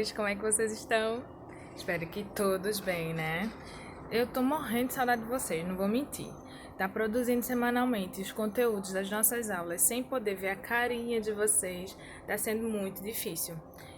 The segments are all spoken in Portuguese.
meninas, como é que vocês estão? Espero que todos bem, né? Eu tô morrendo de saudade de vocês, não vou mentir. Tá produzindo semanalmente os conteúdos das nossas aulas sem poder ver a carinha de vocês, tá sendo muito difícil.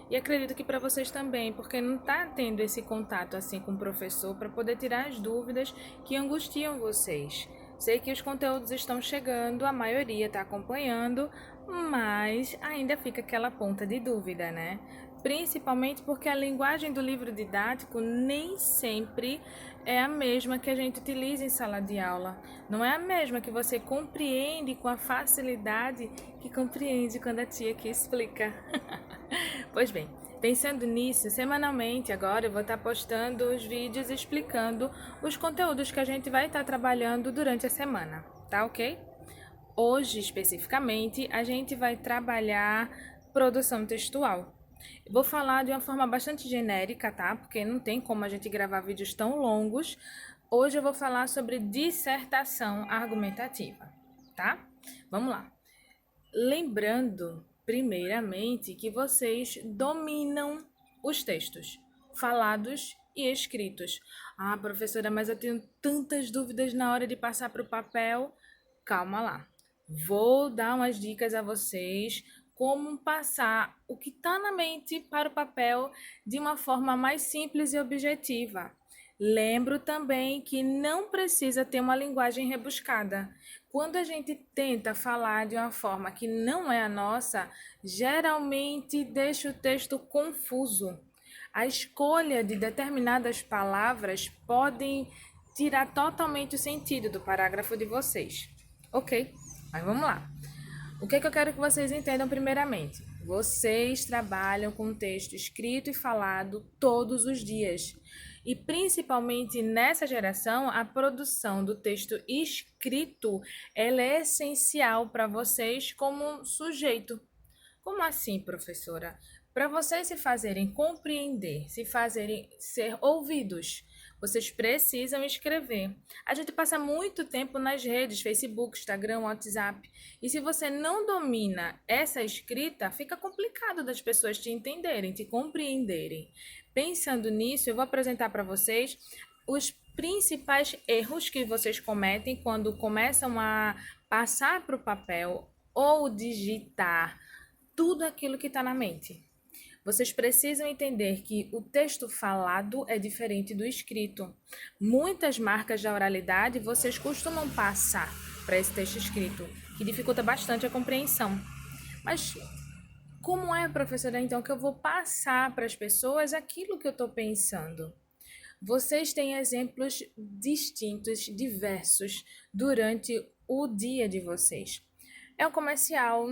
E acredito que para vocês também, porque não tá tendo esse contato assim com o professor para poder tirar as dúvidas que angustiam vocês. Sei que os conteúdos estão chegando, a maioria está acompanhando, mas ainda fica aquela ponta de dúvida, né? Principalmente porque a linguagem do livro didático nem sempre é a mesma que a gente utiliza em sala de aula. Não é a mesma que você compreende com a facilidade que compreende quando a tia aqui explica. Pois bem, pensando nisso, semanalmente agora eu vou estar postando os vídeos explicando os conteúdos que a gente vai estar trabalhando durante a semana, tá ok? Hoje, especificamente, a gente vai trabalhar produção textual. Vou falar de uma forma bastante genérica, tá? Porque não tem como a gente gravar vídeos tão longos. Hoje eu vou falar sobre dissertação argumentativa, tá? Vamos lá. Lembrando, primeiramente, que vocês dominam os textos falados e escritos. Ah, professora, mas eu tenho tantas dúvidas na hora de passar para o papel. Calma lá. Vou dar umas dicas a vocês como passar o que está na mente para o papel de uma forma mais simples e objetiva. Lembro também que não precisa ter uma linguagem rebuscada. Quando a gente tenta falar de uma forma que não é a nossa, geralmente deixa o texto confuso. A escolha de determinadas palavras podem tirar totalmente o sentido do parágrafo de vocês. Ok, mas vamos lá. O que é que eu quero que vocês entendam primeiramente? Vocês trabalham com texto escrito e falado todos os dias. E principalmente nessa geração, a produção do texto escrito, ela é essencial para vocês como sujeito. Como assim, professora? Para vocês se fazerem compreender, se fazerem ser ouvidos, vocês precisam escrever. A gente passa muito tempo nas redes, Facebook, Instagram, WhatsApp. E se você não domina essa escrita, fica complicado das pessoas te entenderem, te compreenderem. Pensando nisso, eu vou apresentar para vocês os principais erros que vocês cometem quando começam a passar para o papel ou digitar tudo aquilo que está na mente. Vocês precisam entender que o texto falado é diferente do escrito. Muitas marcas da oralidade vocês costumam passar para esse texto escrito, que dificulta bastante a compreensão. Mas como é, professora, então, que eu vou passar para as pessoas aquilo que eu estou pensando? Vocês têm exemplos distintos, diversos, durante o dia de vocês. É um comercial,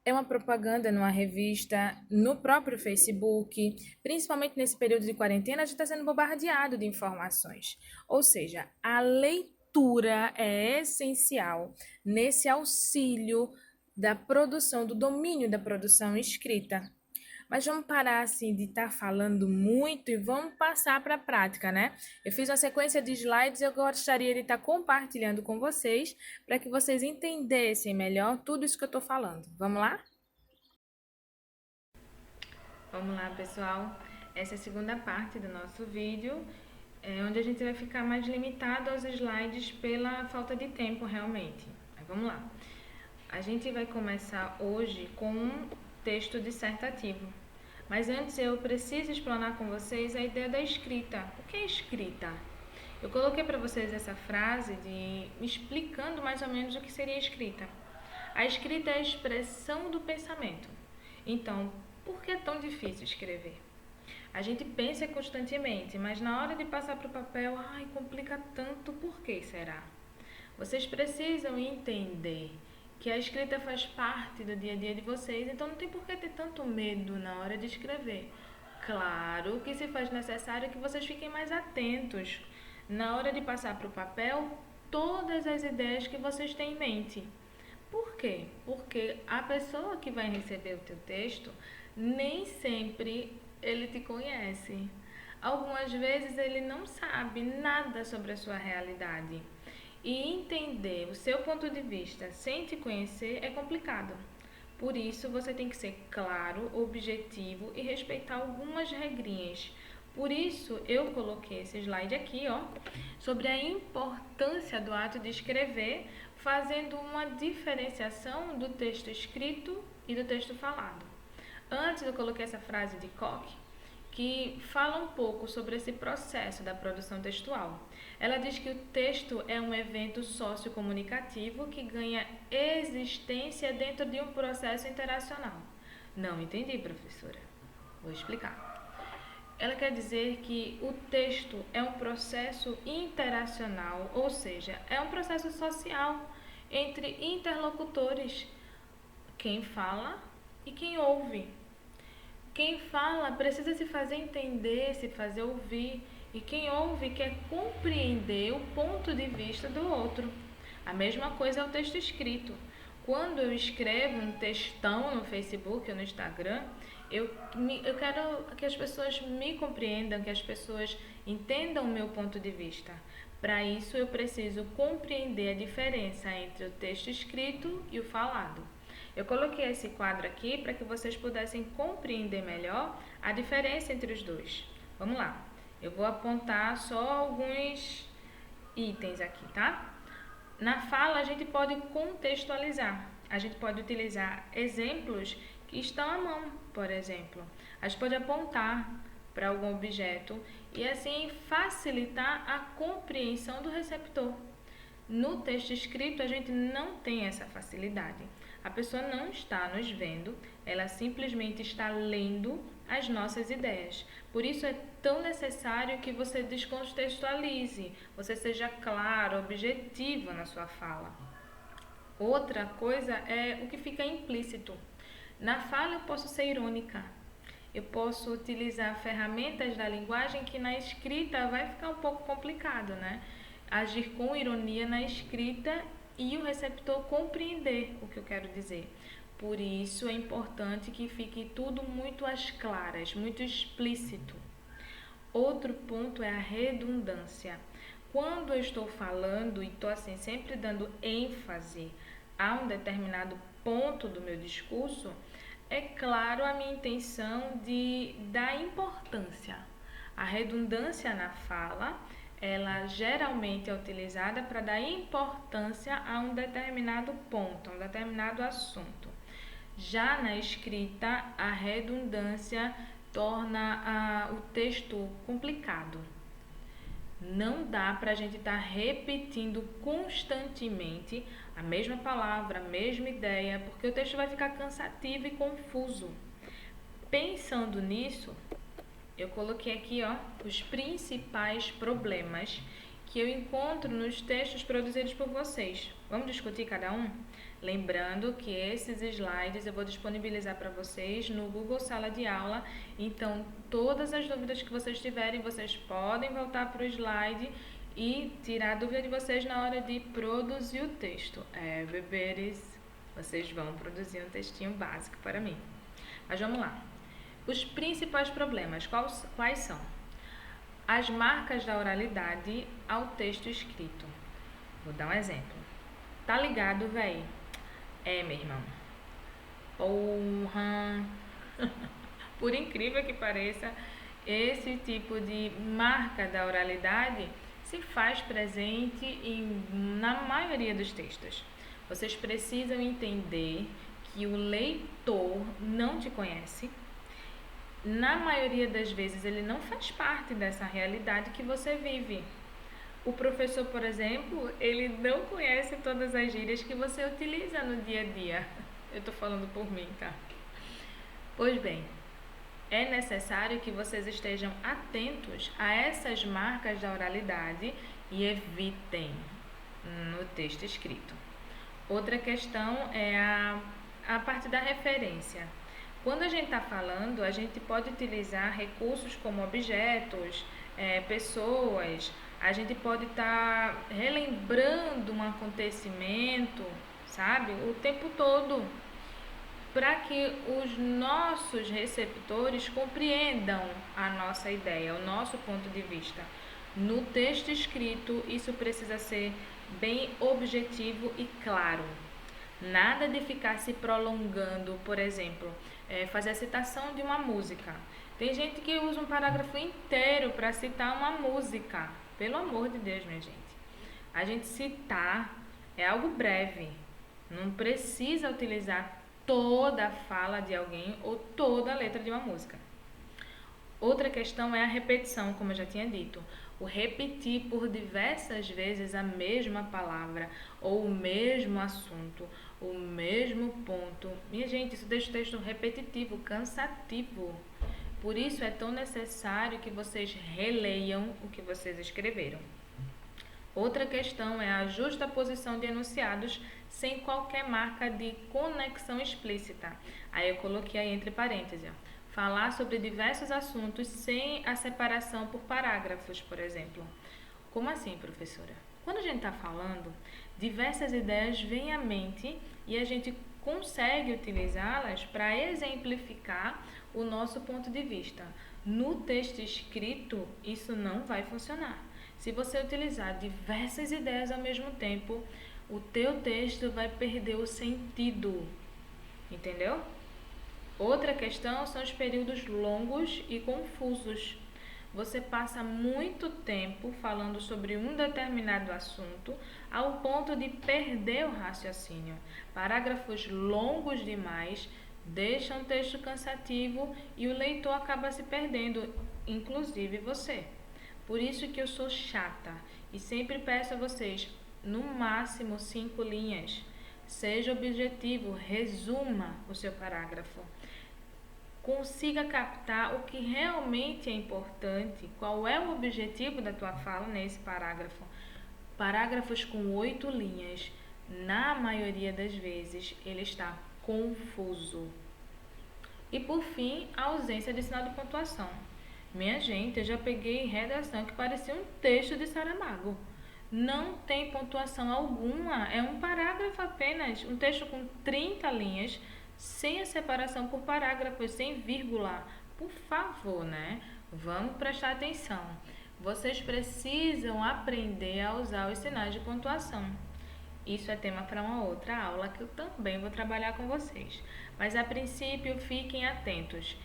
é uma propaganda numa revista, no próprio Facebook, principalmente nesse período de quarentena, a gente está sendo bombardeado de informações. Ou seja, a leitura é essencial nesse auxílio da produção, do domínio da produção escrita. Mas vamos parar assim de estar falando muito e vamos passar para a prática, né? Eu fiz uma sequência de slides e eu gostaria de estar compartilhando com vocês para que vocês entendessem melhor tudo isso que eu estou falando. Vamos lá? Vamos lá, pessoal. Essa é a segunda parte do nosso vídeo, onde a gente vai ficar mais limitado aos slides pela falta de tempo, realmente. Mas vamos lá. A gente vai começar hoje com um texto dissertativo. Mas antes eu preciso explanar com vocês a ideia da escrita. O que é escrita? Eu coloquei para vocês essa frase explicando mais ou menos o que seria escrita. A escrita é a expressão do pensamento. Então, por que é tão difícil escrever? A gente pensa constantemente, mas na hora de passar para o papel, complica tanto, por que será? Vocês precisam entender que a escrita faz parte do dia a dia de vocês, então não tem por que ter tanto medo na hora de escrever. Claro que se faz necessário que vocês fiquem mais atentos na hora de passar para o papel todas as ideias que vocês têm em mente. Por quê? Porque a pessoa que vai receber o teu texto, nem sempre ele te conhece. Algumas vezes ele não sabe nada sobre a sua realidade. E entender o seu ponto de vista sem te conhecer é complicado. Por isso, você tem que ser claro, objetivo e respeitar algumas regrinhas. Por isso, eu coloquei esse slide aqui, ó, sobre a importância do ato de escrever, fazendo uma diferenciação do texto escrito e do texto falado. Antes, eu coloquei essa frase de Koch, que fala um pouco sobre esse processo da produção textual. Ela diz que o texto é um evento sociocomunicativo que ganha existência dentro de um processo interacional. Não entendi, professora. Vou explicar. Ela quer dizer que o texto é um processo interacional, ou seja, é um processo social entre interlocutores, quem fala e quem ouve. Quem fala precisa se fazer entender, se fazer ouvir, e quem ouve quer compreender o ponto de vista do outro. A mesma coisa é o texto escrito. Quando eu escrevo um textão no Facebook ou no Instagram, eu quero que as pessoas me compreendam, que as pessoas entendam o meu ponto de vista. Para isso, eu preciso compreender a diferença entre o texto escrito e o falado. Eu coloquei esse quadro aqui para que vocês pudessem compreender melhor a diferença entre os dois. Vamos lá. Eu vou apontar só alguns itens aqui, tá? Na fala, a gente pode contextualizar. A gente pode utilizar exemplos que estão à mão, por exemplo. A gente pode apontar para algum objeto e assim facilitar a compreensão do receptor. No texto escrito, a gente não tem essa facilidade. A pessoa não está nos vendo, ela simplesmente está lendo as nossas ideias. Por isso é tão necessário que você descontextualize, você seja claro, objetivo na sua fala. Outra coisa é o que fica implícito. Na fala eu posso ser irônica, eu posso utilizar ferramentas da linguagem que na escrita vai ficar um pouco complicado, né? Agir com ironia na escrita e o receptor compreender o que eu quero dizer. Por isso é importante que fique tudo muito às claras, muito explícito. Outro ponto é a redundância. Quando eu estou falando e estou assim sempre dando ênfase a um determinado ponto do meu discurso, é claro a minha intenção de dar importância. A redundância na fala, ela geralmente é utilizada para dar importância a um determinado ponto, a um determinado assunto. Já na escrita, a redundância torna o texto complicado. Não dá para a gente estar repetindo constantemente a mesma palavra, a mesma ideia, porque o texto vai ficar cansativo e confuso. Pensando nisso, eu coloquei aqui, ó, os principais problemas que eu encontro nos textos produzidos por vocês. Vamos discutir cada um? Lembrando que esses slides eu vou disponibilizar para vocês no Google Sala de Aula. Então, todas as dúvidas que vocês tiverem, vocês podem voltar para o slide e tirar a dúvida de vocês na hora de produzir o texto. Beberes, vocês vão produzir um textinho básico para mim. Mas vamos lá. Os principais problemas, quais são? As marcas da oralidade ao texto escrito. Vou dar um exemplo. Tá ligado, véi? Meu irmão. Porra! Por incrível que pareça, esse tipo de marca da oralidade se faz presente na maioria dos textos. Vocês precisam entender que o leitor não te conhece. Na maioria das vezes, ele não faz parte dessa realidade que você vive. O professor, por exemplo, ele não conhece todas as gírias que você utiliza no dia a dia. Eu tô falando por mim, tá? Pois bem, é necessário que vocês estejam atentos a essas marcas da oralidade e evitem no texto escrito. Outra questão é a parte da referência. Quando a gente está falando, a gente pode utilizar recursos como objetos, pessoas, a gente pode estar relembrando um acontecimento, sabe, o tempo todo, para que os nossos receptores compreendam a nossa ideia, o nosso ponto de vista. No texto escrito, isso precisa ser bem objetivo e claro. Nada de ficar se prolongando, por exemplo, fazer a citação de uma música. Tem gente que usa um parágrafo inteiro para citar uma música. Pelo amor de Deus, minha gente. A gente citar é algo breve. Não precisa utilizar toda a fala de alguém ou toda a letra de uma música. Outra questão é a repetição, como eu já tinha dito. O repetir por diversas vezes a mesma palavra ou o mesmo assunto, o mesmo ponto. Minha gente, isso deixa o texto repetitivo, cansativo. Por isso é tão necessário que vocês releiam o que vocês escreveram. Outra questão é a justa posição de enunciados sem qualquer marca de conexão explícita. Aí eu coloquei aí entre parênteses, falar sobre diversos assuntos sem a separação por parágrafos, por exemplo. Como assim, professora? Quando a gente está falando, diversas ideias vêm à mente e a gente consegue utilizá-las para exemplificar o nosso ponto de vista. No texto escrito, isso não vai funcionar. Se você utilizar diversas ideias ao mesmo tempo, o teu texto vai perder o sentido. Entendeu? Outra questão são os períodos longos e confusos. Você passa muito tempo falando sobre um determinado assunto ao ponto de perder o raciocínio. Parágrafos longos demais deixam o texto cansativo e o leitor acaba se perdendo, inclusive você. Por isso que eu sou chata e sempre peço a vocês, no máximo 5 linhas. Seja objetivo, resuma o seu parágrafo. Consiga captar o que realmente é importante, qual é o objetivo da tua fala nesse parágrafo. Parágrafos com 8 linhas, na maioria das vezes, ele está confuso. E por fim, a ausência de sinal de pontuação. Minha gente, eu já peguei redação que parecia um texto de Saramago. Não tem pontuação alguma, é um parágrafo apenas, um texto com 30 linhas, sem a separação por parágrafos, sem vírgula. Por favor, né? Vamos prestar atenção. Vocês precisam aprender a usar os sinais de pontuação. Isso é tema para uma outra aula que eu também vou trabalhar com vocês. Mas a princípio, fiquem atentos.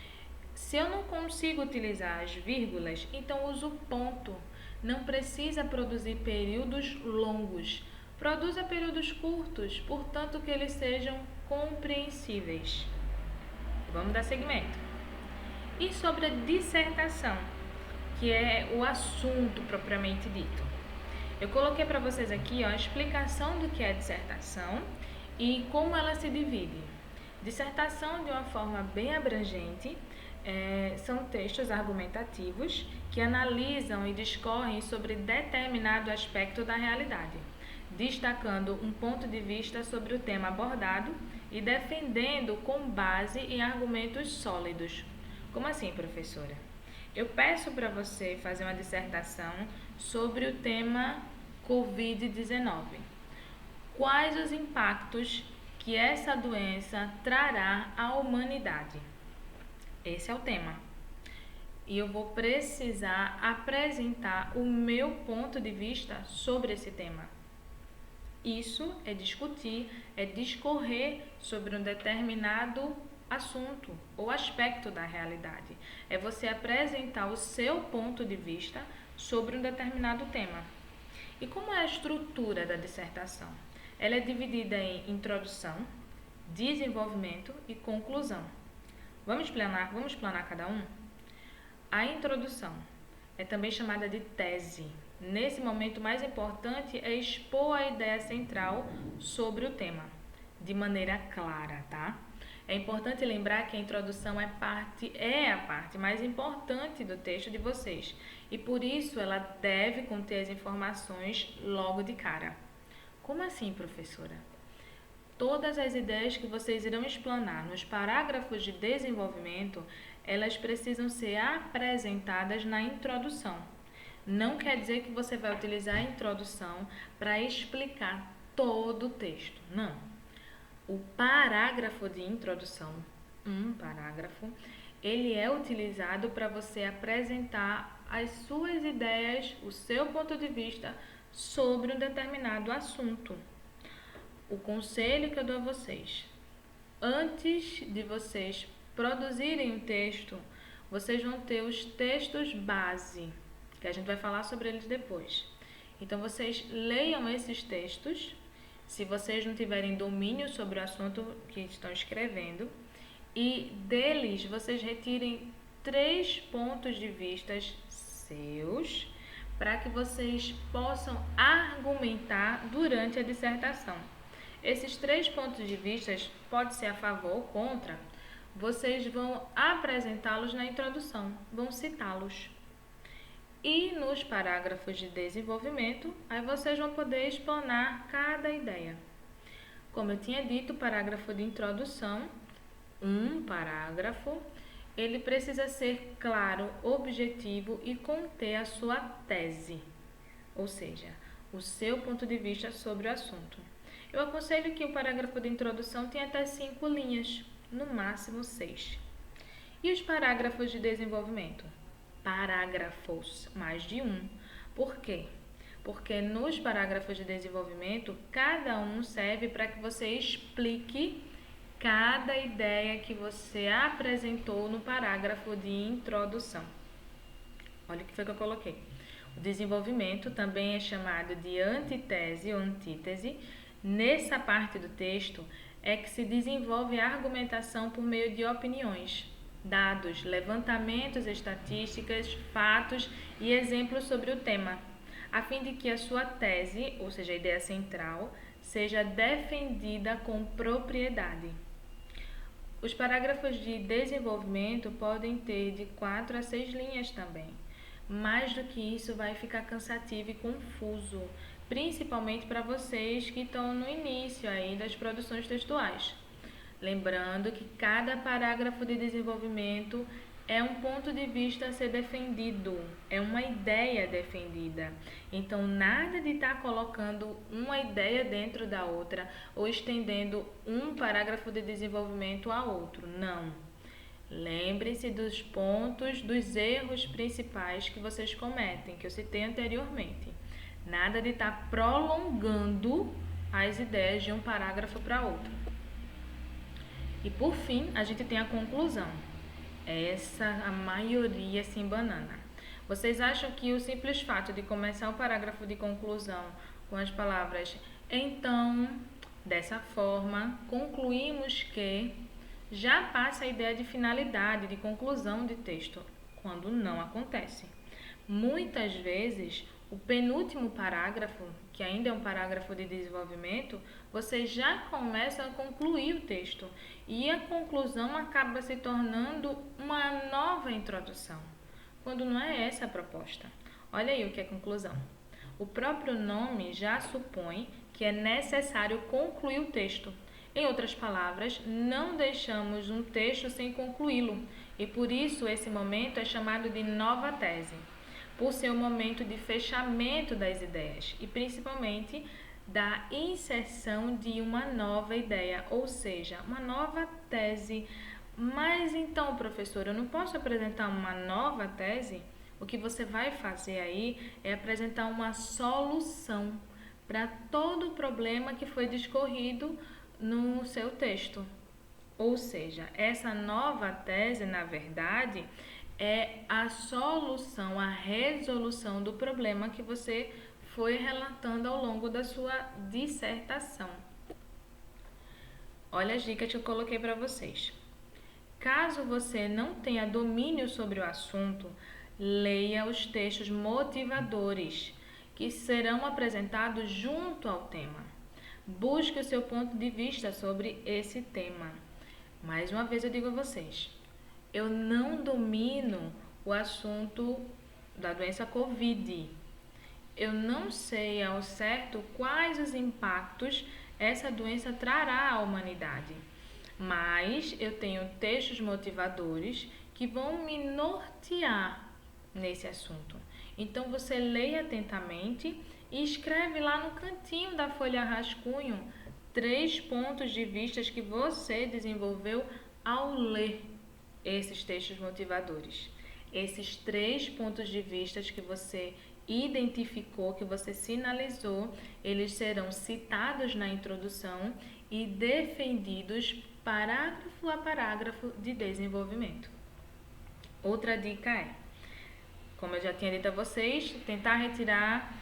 Se eu não consigo utilizar as vírgulas, então uso o ponto. Não precisa produzir períodos longos. Produza períodos curtos, portanto que eles sejam compreensíveis. Vamos dar seguimento. E sobre a dissertação, que é o assunto propriamente dito. Eu coloquei para vocês aqui a explicação do que é dissertação e como ela se divide. Dissertação, de uma forma bem abrangente, são textos argumentativos que analisam e discorrem sobre determinado aspecto da realidade, destacando um ponto de vista sobre o tema abordado e defendendo com base em argumentos sólidos. Como assim, professora? Eu peço para você fazer uma dissertação sobre o tema Covid-19. Quais os impactos que essa doença trará à humanidade? Esse é o tema. E eu vou precisar apresentar o meu ponto de vista sobre esse tema. Isso é discutir, é discorrer sobre um determinado assunto ou aspecto da realidade. É você apresentar o seu ponto de vista sobre um determinado tema. E como é a estrutura da dissertação? Ela é dividida em introdução, desenvolvimento e conclusão. Vamos explanar cada um? A introdução é também chamada de tese. Nesse momento, o mais importante é expor a ideia central sobre o tema, de maneira clara, tá? É importante lembrar que a introdução é a parte mais importante do texto de vocês e por isso ela deve conter as informações logo de cara. Como assim, professora? Todas as ideias que vocês irão explanar nos parágrafos de desenvolvimento, elas precisam ser apresentadas na introdução. Não quer dizer que você vai utilizar a introdução para explicar todo o texto, não. O parágrafo de introdução, um parágrafo, ele é utilizado para você apresentar as suas ideias, o seu ponto de vista sobre um determinado assunto. o conselho que eu dou a vocês, antes de vocês produzirem um texto, vocês vão ter os textos base, que a gente vai falar sobre eles depois. Então, vocês leiam esses textos, se vocês não tiverem domínio sobre o assunto que estão escrevendo, e deles vocês retirem 3 pontos de vista seus, para que vocês possam argumentar durante a dissertação. Esses 3 pontos de vista, pode ser a favor ou contra, vocês vão apresentá-los na introdução, vão citá-los. E nos parágrafos de desenvolvimento, aí vocês vão poder explanar cada ideia. Como eu tinha dito, o parágrafo de introdução, um parágrafo, ele precisa ser claro, objetivo e conter a sua tese, ou seja, o seu ponto de vista sobre o assunto. Eu aconselho que o parágrafo de introdução tenha até 5 linhas, no máximo 6. E os parágrafos de desenvolvimento? Parágrafos, mais de um. Por quê? Porque nos parágrafos de desenvolvimento, cada um serve para que você explique cada ideia que você apresentou no parágrafo de introdução. Olha o que foi que eu coloquei. O desenvolvimento também é chamado de antitese ou antítese. Nessa parte do texto é que se desenvolve a argumentação por meio de opiniões, dados, levantamentos, estatísticas, fatos e exemplos sobre o tema, a fim de que a sua tese, ou seja, a ideia central, seja defendida com propriedade. Os parágrafos de desenvolvimento podem ter de 4 a 6 linhas também. Mais do que isso vai ficar cansativo e confuso, principalmente para vocês que estão no início aí das produções textuais. Lembrando que cada parágrafo de desenvolvimento é um ponto de vista a ser defendido, é uma ideia defendida. Então, nada de estar colocando uma ideia dentro da outra ou estendendo um parágrafo de desenvolvimento a outro. Não. Lembre-se dos pontos, dos erros principais que vocês cometem, que eu citei anteriormente. Nada de estar prolongando as ideias de um parágrafo para outro. E por fim, a gente tem a conclusão. Essa a maioria se embanana. Vocês acham que o simples fato de começar o parágrafo de conclusão com as palavras então, dessa forma, concluímos que já passa a ideia de finalidade, de conclusão de texto, quando não acontece. Muitas vezes, o penúltimo parágrafo, que ainda é um parágrafo de desenvolvimento, você já começa a concluir o texto e a conclusão acaba se tornando uma nova introdução, quando não é essa a proposta. Olha aí o que é conclusão. O próprio nome já supõe que é necessário concluir o texto. Em outras palavras, não deixamos um texto sem concluí-lo e por isso esse momento é chamado de nova tese, por ser o momento de fechamento das ideias e principalmente da inserção de uma nova ideia, ou seja, uma nova tese. Mas então, professor, eu não posso apresentar uma nova tese? O que você vai fazer aí é apresentar uma solução para todo o problema que foi discorrido no seu texto. Ou seja, essa nova tese, na verdade, é a solução, a resolução do problema que você foi relatando ao longo da sua dissertação. Olha as dicas que eu coloquei para vocês. Caso você não tenha domínio sobre o assunto, leia os textos motivadores, que serão apresentados junto ao tema. Busque o seu ponto de vista sobre esse tema. Mais uma vez eu digo a vocês, eu não domino o assunto da doença Covid. Eu não sei ao certo quais os impactos essa doença trará à humanidade, mas eu tenho textos motivadores que vão me nortear nesse assunto. Então você leia atentamente e escreve lá no cantinho da folha rascunho 3 pontos de vista que você desenvolveu ao ler esses textos motivadores. Esses 3 pontos de vista que você identificou, que você sinalizou, eles serão citados na introdução e defendidos parágrafo a parágrafo de desenvolvimento. Outra dica é, como eu já tinha dito a vocês, tentar retirar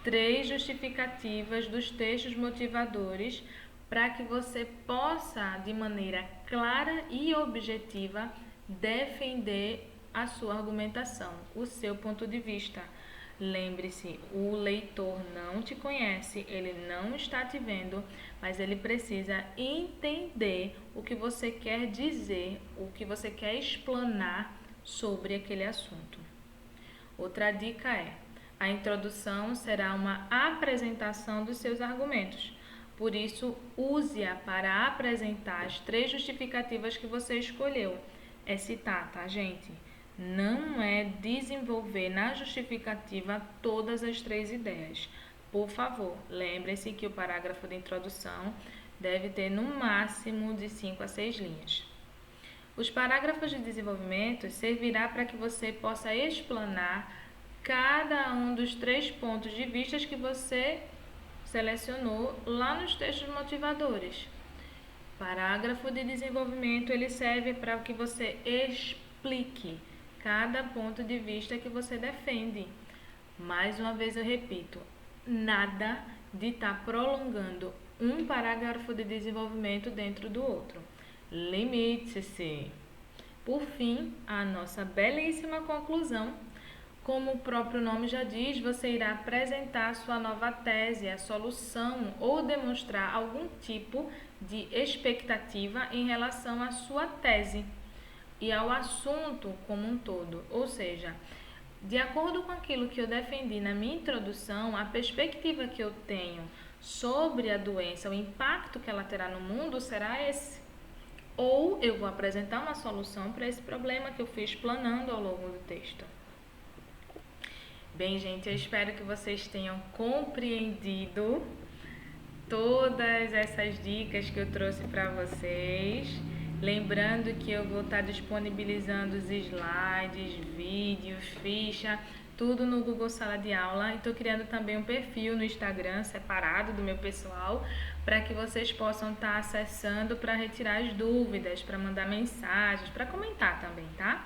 3 justificativas dos textos motivadores para que você possa, de maneira clara e objetiva, defender a sua argumentação, o seu ponto de vista. Lembre-se, o leitor não te conhece, ele não está te vendo, mas ele precisa entender o que você quer dizer, o que você quer explanar sobre aquele assunto. Outra dica é, a introdução será uma apresentação dos seus argumentos. Por isso, use-a para apresentar as 3 justificativas que você escolheu. É citar, tá, gente? Não é desenvolver na justificativa todas as 3 ideias. Por favor, lembre-se que o parágrafo de introdução deve ter no máximo de 5 a 6 linhas. Os parágrafos de desenvolvimento servirá para que você possa explanar cada um dos 3 pontos de vista que você selecionou lá nos textos motivadores. Parágrafo de desenvolvimento, ele serve para que você explique cada ponto de vista que você defende. Mais uma vez eu repito, nada de estar prolongando um parágrafo de desenvolvimento dentro do outro. Limite-se. Por fim, a nossa belíssima conclusão. Como o próprio nome já diz, você irá apresentar sua nova tese, a solução ou demonstrar algum tipo de expectativa em relação à sua tese e ao assunto como um todo. Ou seja, de acordo com aquilo que eu defendi na minha introdução, a perspectiva que eu tenho sobre a doença, o impacto que ela terá no mundo será esse. Ou eu vou apresentar uma solução para esse problema que eu fui explanando ao longo do texto. Bem, gente, eu espero que vocês tenham compreendido todas essas dicas que eu trouxe para vocês. Lembrando que eu vou estar disponibilizando os slides, vídeos, ficha, tudo no Google Sala de Aula. E estou criando também um perfil no Instagram separado do meu pessoal, para que vocês possam estar acessando para retirar as dúvidas, para mandar mensagens, para comentar também, tá?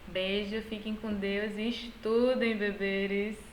Beijo, fiquem com Deus e estudem, bebês!